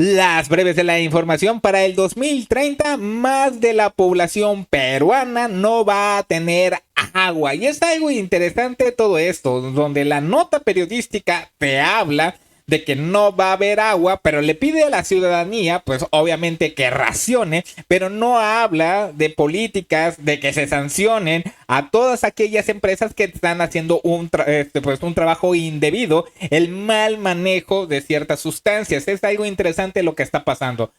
Las breves de la información: para el 2030, más de la población peruana no va a tener agua. Y es algo interesante todo esto, donde la nota periodística te habla de que no va a haber agua, pero le pide a la ciudadanía, pues obviamente que racione, pero no habla de políticas, de que se sancionen a todas aquellas empresas que están haciendo un trabajo indebido, el mal manejo de ciertas sustancias. Es algo interesante lo que está pasando.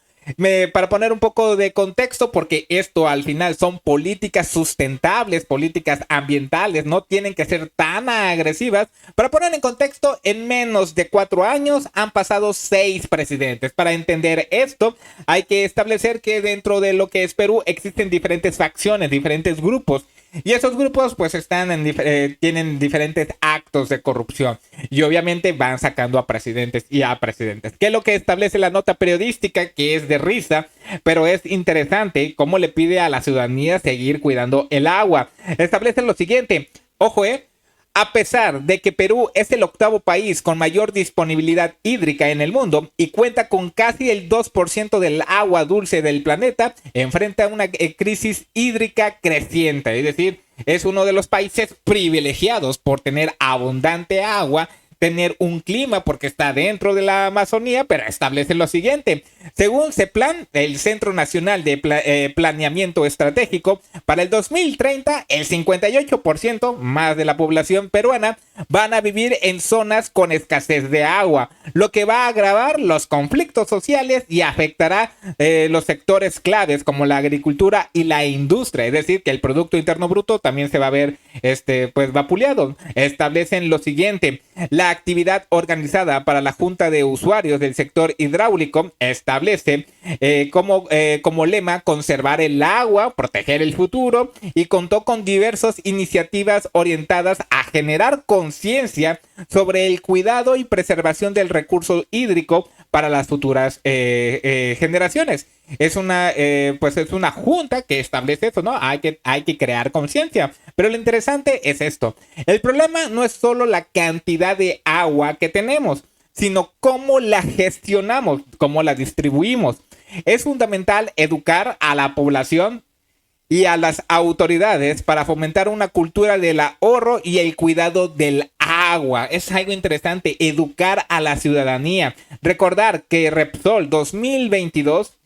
Para poner un poco de contexto, porque esto al final son políticas sustentables, políticas ambientales, no tienen que ser tan agresivas. Para poner en contexto, en menos de 4 años han pasado 6 presidentes. Para entender esto, hay que establecer que dentro de lo que es Perú existen diferentes facciones, diferentes grupos. Y esos grupos pues tienen diferentes actos de corrupción. Y obviamente van sacando a presidentes y a presidentes. ¿Qué es lo que establece la nota periodística? Que es de risa, pero es interesante cómo le pide a la ciudadanía seguir cuidando el agua. Establece lo siguiente. Ojo, a pesar de que Perú es el octavo país con mayor disponibilidad hídrica en el mundo y cuenta con casi el 2% del agua dulce del planeta, enfrenta una crisis hídrica creciente. Es decir, es uno de los países privilegiados por tener abundante agua, tener un clima porque está dentro de la Amazonía, pero establece lo siguiente. Según CEPLAN, el Centro Nacional de Planeamiento Estratégico, para el 2030, el 58% más de la población peruana van a vivir en zonas con escasez de agua, lo que va a agravar los conflictos sociales y afectará los sectores claves como la agricultura y la industria. Es decir, que el Producto Interno Bruto también se va a ver vapuleado. Establecen lo siguiente. La actividad organizada para la Junta de Usuarios del sector hidráulico establece como lema conservar el agua, proteger el futuro, y contó con diversas iniciativas orientadas a generar conciencia sobre el cuidado y preservación del recurso hídrico para las futuras generaciones. Es una junta que establece eso, ¿no? Hay que crear conciencia. Pero lo interesante es esto. El problema no es solo la cantidad de agua que tenemos, sino cómo la gestionamos, cómo la distribuimos. Es fundamental educar a la población y a las autoridades para fomentar una cultura del ahorro y el cuidado del agua. Es algo interesante, educar a la ciudadanía. Recordar que Repsol 2022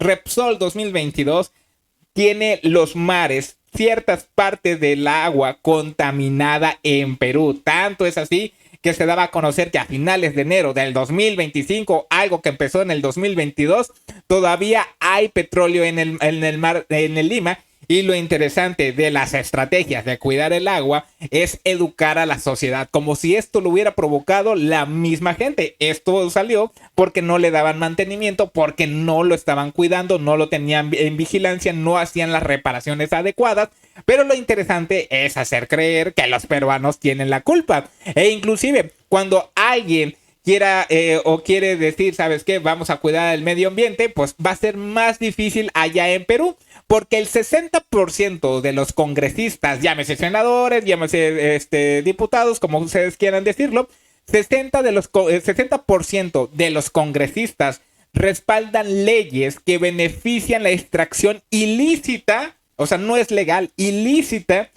tiene los mares, ciertas partes del agua contaminada en Perú. Tanto es así que se daba a conocer que a finales de enero del 2025, algo que empezó en el 2022, todavía hay petróleo en el mar, en el Lima. Y lo interesante de las estrategias de cuidar el agua es educar a la sociedad, como si esto lo hubiera provocado la misma gente. Esto salió porque no le daban mantenimiento, porque no lo estaban cuidando, no lo tenían en vigilancia, no hacían las reparaciones adecuadas. Pero lo interesante es hacer creer que los peruanos tienen la culpa. E inclusive cuando alguien quiere decir, ¿sabes qué? Vamos a cuidar el medio ambiente, pues va a ser más difícil allá en Perú. Porque el 60% de los congresistas, llámese senadores, llámese diputados, como ustedes quieran decirlo, 60% de los congresistas respaldan leyes que benefician la extracción ilícita, o sea, no es legal, ilícita,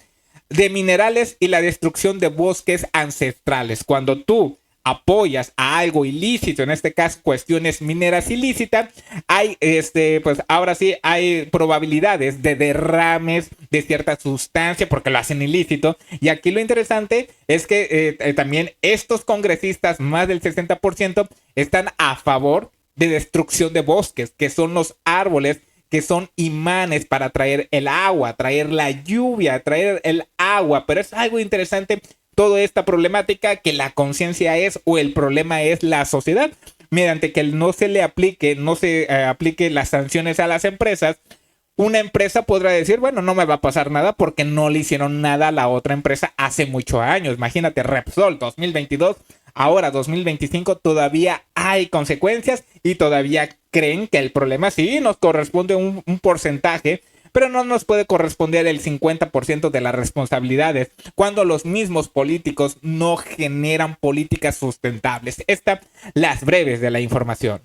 de minerales y la destrucción de bosques ancestrales. Cuando tú apoyas a algo ilícito, en este caso cuestiones mineras ilícitas, hay ahora sí hay probabilidades de derrames de cierta sustancia porque lo hacen ilícito. Y aquí lo interesante es que también estos congresistas, más del 60%, están a favor de destrucción de bosques, que son los árboles que son imanes para traer el agua, traer la lluvia, traer el agua. Pero es algo interesante toda esta problemática, que la conciencia o el problema es la sociedad, mediante que no se aplique las sanciones a las empresas. Una empresa podrá decir, bueno, no me va a pasar nada porque no le hicieron nada a la otra empresa hace muchos años. Imagínate, Repsol 2022, ahora 2025 todavía hay consecuencias y todavía creen que el problema sí nos corresponde un porcentaje, pero no nos puede corresponder el 50% de las responsabilidades cuando los mismos políticos no generan políticas sustentables. Las breves de la información.